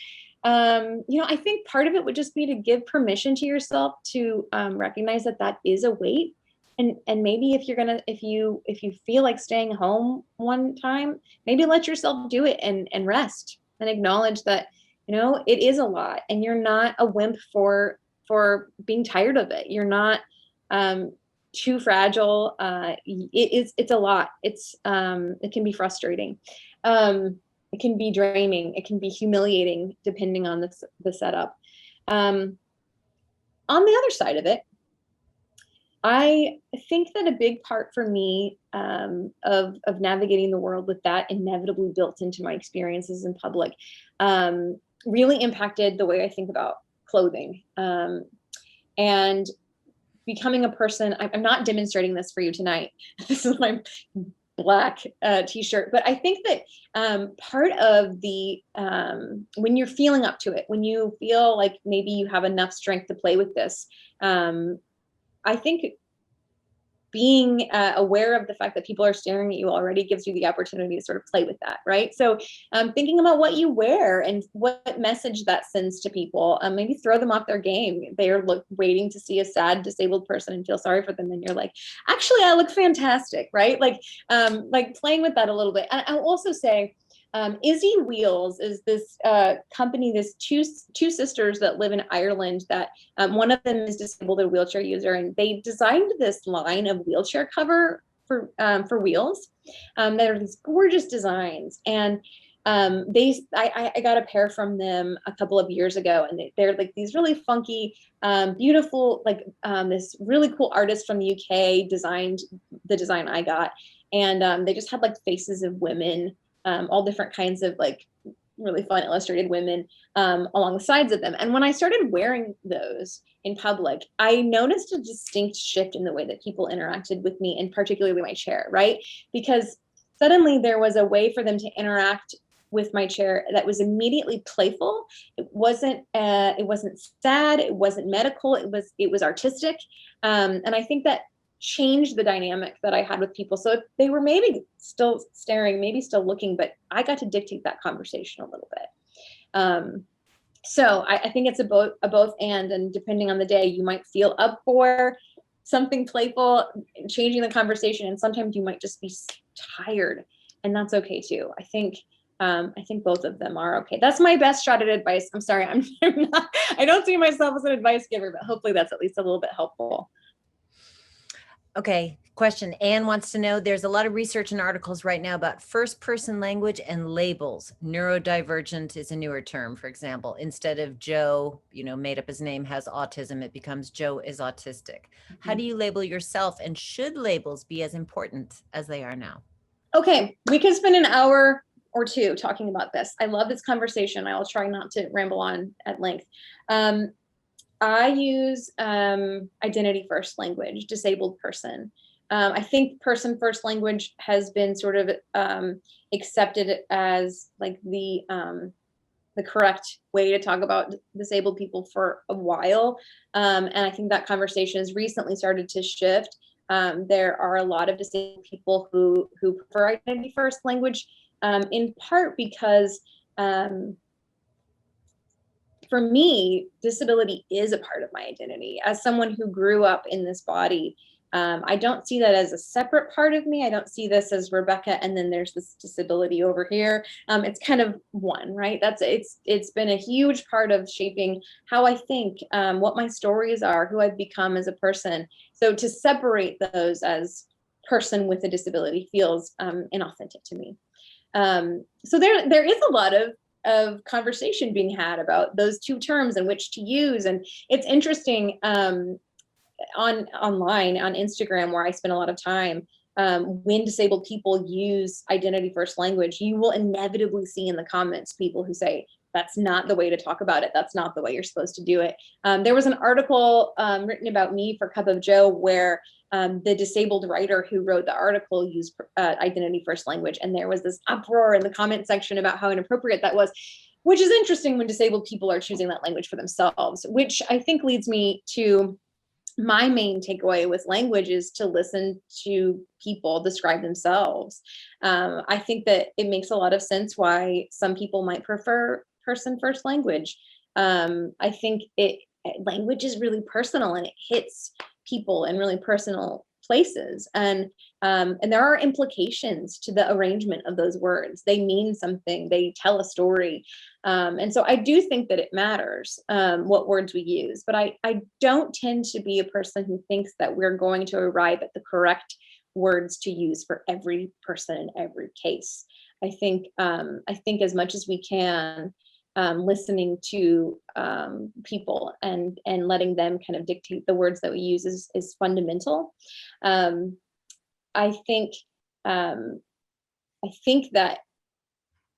I think part of it would just be to give permission to yourself to recognize that is a weight. And maybe if you feel like staying home one time, maybe let yourself do it and rest and acknowledge that, it is a lot, and you're not a wimp for being tired of it. You're not too fragile. It's a lot. It can be frustrating. It can be draining. It can be humiliating depending on the setup. On the other side of it, I think that a big part for me of navigating the world with that inevitably built into my experiences in public really impacted the way I think about clothing and becoming a person. I'm not demonstrating this for you tonight. This is my black t-shirt, but I think that part of the when you're feeling up to it, when you feel like maybe you have enough strength to play with this, I think being aware of the fact that people are staring at you already gives you the opportunity to sort of play with that, right? So thinking about what you wear and what message that sends to people, maybe throw them off their game. They're waiting to see a sad disabled person and feel sorry for them, and you're like, actually, I look fantastic, right? Like playing with that a little bit. And I'll also say, Izzy Wheels is this company, this two sisters that live in Ireland that one of them is disabled, a wheelchair user, and they designed this line of wheelchair cover for wheels that are these gorgeous designs. And I got a pair from them a couple of years ago, and they're like these really funky, beautiful, this really cool artist from the UK designed the design I got. And they just had like faces of women, all different kinds of like really fun illustrated women along the sides of them. And when I started wearing those in public, I noticed a distinct shift in the way that people interacted with me, and particularly my chair, right? Because suddenly there was a way for them to interact with my chair that was immediately playful. It wasn't sad, it wasn't medical, it was artistic. And I think that changed the dynamic that I had with people. So if they were maybe still staring, maybe still looking, but I got to dictate that conversation a little bit. So I think it's a both and depending on the day, you might feel up for something playful, changing the conversation. And sometimes you might just be tired, and that's okay too. I think both of them are okay. That's my best shot at advice. I'm sorry, I'm not, I don't see myself as an advice giver, but hopefully that's at least a little bit helpful. Okay, question. Anne wants to know, there's a lot of research and articles right now about first person language and labels. Neurodivergent is a newer term, for example. Instead of Joe, made up his name, has autism, it becomes Joe is autistic. How do you label yourself, and should labels be as important as they are now? Okay, we could spend an hour or two talking about this. I love this conversation. I'll try not to ramble on at length. I use identity first language, disabled person. I think person first language has been sort of accepted as like the correct way to talk about disabled people for a while. And I think that conversation has recently started to shift. There are a lot of disabled people who prefer identity first language, in part because for me, disability is a part of my identity. As someone who grew up in this body, I don't see that as a separate part of me. I don't see this as Rebekah, and then there's this disability over here. It's kind of one, right? It's been a huge part of shaping how I think, what my stories are, who I've become as a person. So to separate those as person with a disability feels inauthentic to me. So there is a lot of conversation being had about those two terms and which to use. And it's interesting, online on Instagram, where I spend a lot of time, when disabled people use identity first language, you will inevitably see in the comments people who say, that's not the way to talk about it. That's not the way you're supposed to do it. There was an article written about me for Cup of Joe where the disabled writer who wrote the article used identity first language. And there was this uproar in the comment section about how inappropriate that was, which is interesting when disabled people are choosing that language for themselves, which I think leads me to my main takeaway with language is to listen to people describe themselves. I think that it makes a lot of sense why some people might prefer person first language. I think language is really personal, and it hits people in really personal places, and there are implications to the arrangement of those words. They mean something, they tell a story, and so I do think that it matters what words we use, but I don't tend to be a person who thinks that we're going to arrive at the correct words to use for every person in every case. I think as much as we can, listening to people and letting them kind of dictate the words that we use is fundamental. I think that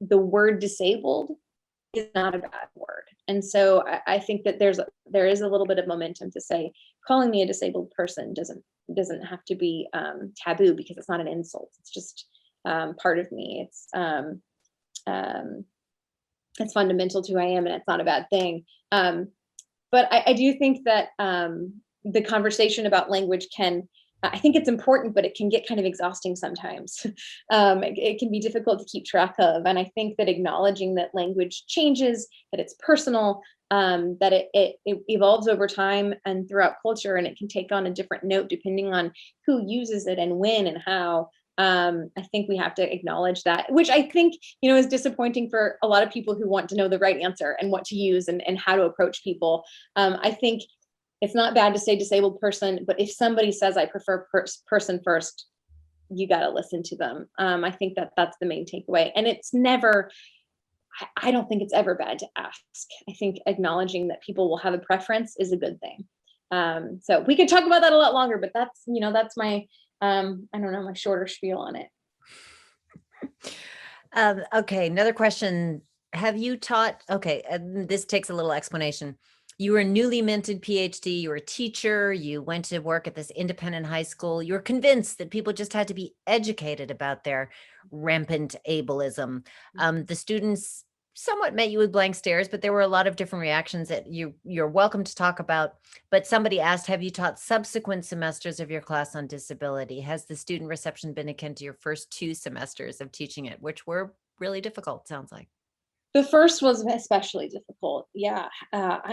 the word disabled is not a bad word, and so I think that there is a little bit of momentum to say calling me a disabled person doesn't have to be taboo, because it's not an insult. It's just part of me. It's fundamental to who I am, and it's not a bad thing. But I do think that the conversation about language I think it's important, but it can get kind of exhausting sometimes. It can be difficult to keep track of. And I think that acknowledging that language changes, that it's personal, that it evolves over time and throughout culture, and it can take on a different note depending on who uses it and when and how. I think we have to acknowledge that, which I think, is disappointing for a lot of people who want to know the right answer and what to use and how to approach people. I think it's not bad to say disabled person, but if somebody says I prefer person first, you got to listen to them. I think that that's the main takeaway. And it's never, I don't think it's ever bad to ask. I think acknowledging that people will have a preference is a good thing. So we could talk about that a lot longer, but that's my, I don't know, my shorter spiel on it. Okay, another question. Have you taught, this takes a little explanation. You were a newly minted PhD, you were a teacher, you went to work at this independent high school. You were convinced that people just had to be educated about their rampant ableism. The students somewhat met you with blank stares, but there were a lot of different reactions that you're welcome to talk about. But somebody asked, have you taught subsequent semesters of your class on disability? Has the student reception been akin to your first 2 semesters of teaching it, which were really difficult, sounds like? The first was especially difficult. Yeah.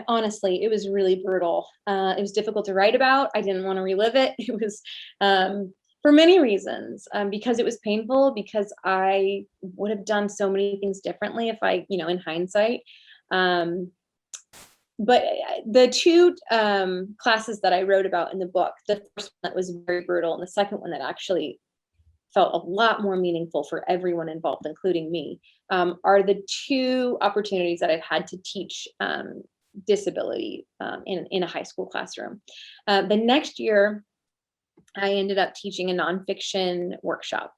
Honestly, it was really brutal. It was difficult to write about. I didn't want to relive it. It was for many reasons, because it was painful, because I would have done so many things differently if I, in hindsight. Um, but the two classes that I wrote about in the book, the first one that was very brutal, and the second one that actually felt a lot more meaningful for everyone involved, including me, are the two opportunities that I've had to teach disability in a high school classroom. The next year, I ended up teaching a nonfiction workshop.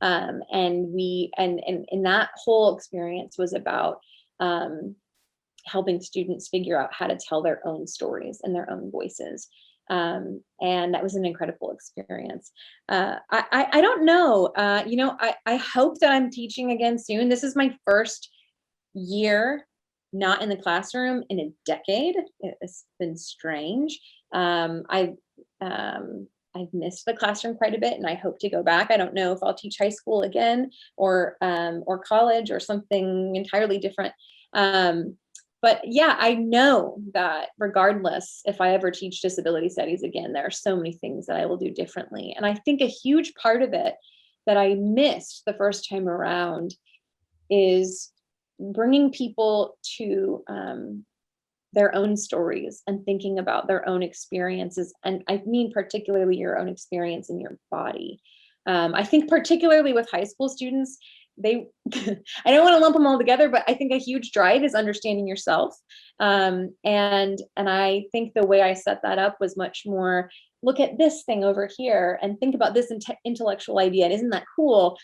And that whole experience was about helping students figure out how to tell their own stories and their own voices. And that was an incredible experience. I don't know, I hope that I'm teaching again soon. This is my first year not in the classroom in a decade. It's been strange. I've missed the classroom quite a bit, and I hope to go back. I don't know if I'll teach high school again, or college, or something entirely different. But yeah, I know that regardless, if I ever teach disability studies again, there are so many things that I will do differently. And I think a huge part of it that I missed the first time around is bringing people to their own stories and thinking about their own experiences. And I mean, particularly your own experience in your body. I think particularly with high school students, they I don't want to lump them all together, but I think a huge drive is understanding yourself. And I think the way I set that up was much more, look at this thing over here and think about this intellectual idea, and isn't that cool,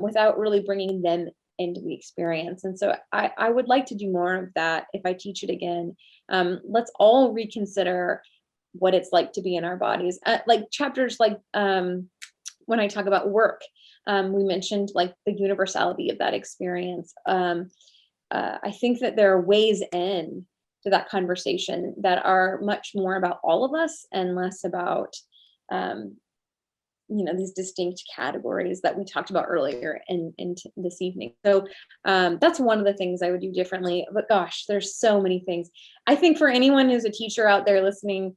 without really bringing them into the experience. And so I would like to do more of that if I teach it again. Let's all reconsider what it's like to be in our bodies. Like chapters like when I talk about work, we mentioned like the universality of that experience. I think that there are ways in to that conversation that are much more about all of us and less about these distinct categories that we talked about earlier in this evening. So that's one of the things I would do differently. But gosh, there's so many things. I think for anyone who's a teacher out there listening,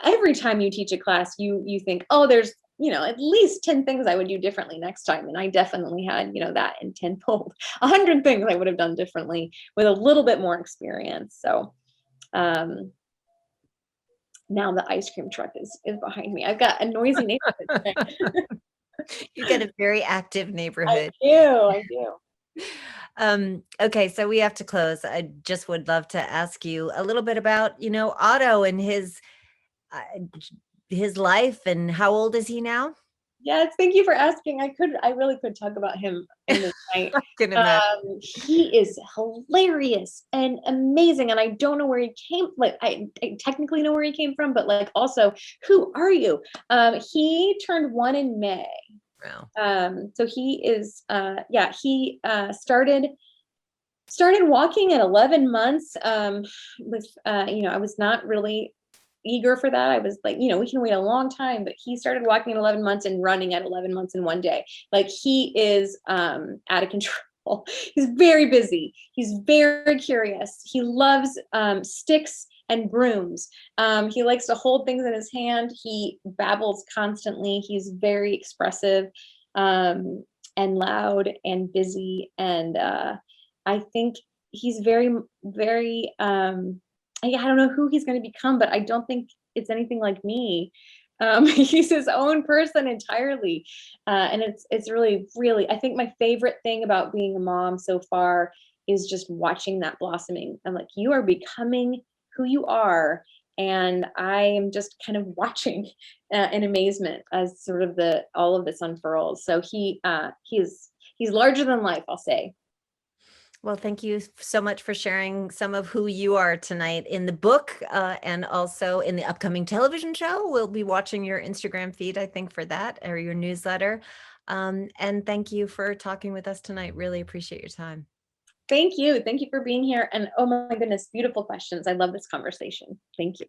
every time you teach a class, you think, oh, there's at least 10 things I would do differently next time. And I definitely had that in tenfold, 100 things I would have done differently with a little bit more experience. So now the ice cream truck is behind me. I've got a noisy neighborhood. You get a very active neighborhood. I do. Okay, so we have to close. I just would love to ask you a little bit about, Otto and his life, and how old is he now? Yes, thank you for asking. I really could talk about him in this night. I can imagine. He is hilarious and amazing, and I don't know where he came. Like, I technically know where he came from, but like, also, who are you? He turned 1 in May. Wow. So he is, he started walking at 11 months. With I was not really eager for that. I was like, we can wait a long time, but he started walking at 11 months and running at 11 months in one day. Like, he is out of control. He's very busy. He's very curious. He loves sticks and brooms. He likes to hold things in his hand. He babbles constantly. He's very expressive, and loud and busy. And I think he's very, very, I don't know who he's going to become, but I don't think it's anything like me. He's his own person entirely. And it's really, really, I think my favorite thing about being a mom so far is just watching that blossoming. I'm like, you are becoming who you are. And I am just kind of watching in amazement as sort of all of this unfurls. So he's larger than life, I'll say. Well, thank you so much for sharing some of who you are tonight in the book, and also in the upcoming television show. We'll be watching your Instagram feed, I think, for that, or your newsletter. And thank you for talking with us tonight. Really appreciate your time. Thank you. Thank you for being here. And oh my goodness, beautiful questions. I love this conversation. Thank you.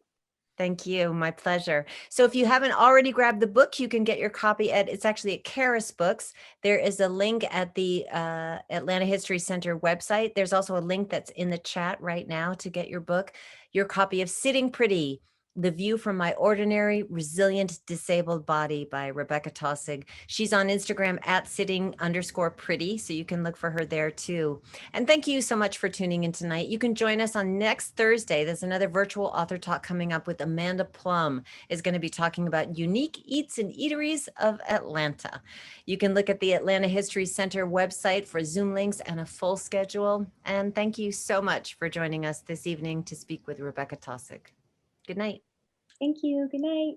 Thank you. My pleasure. So if you haven't already grabbed the book, you can get your copy it's actually at Karis Books. There is a link at the Atlanta History Center website. There's also a link that's in the chat right now to get your book, your copy of Sitting Pretty, The View from My Ordinary, Resilient, Disabled Body by Rebekah Taussig. She's on Instagram at sitting_pretty, so you can look for her there too. And thank you so much for tuning in tonight. You can join us on next Thursday. There's another virtual author talk coming up with Amanda Plum is going to be talking about unique eats and eateries of Atlanta. You can look at the Atlanta History Center website for Zoom links and a full schedule. And thank you so much for joining us this evening to speak with Rebekah Taussig. Good night. Thank you. Good night.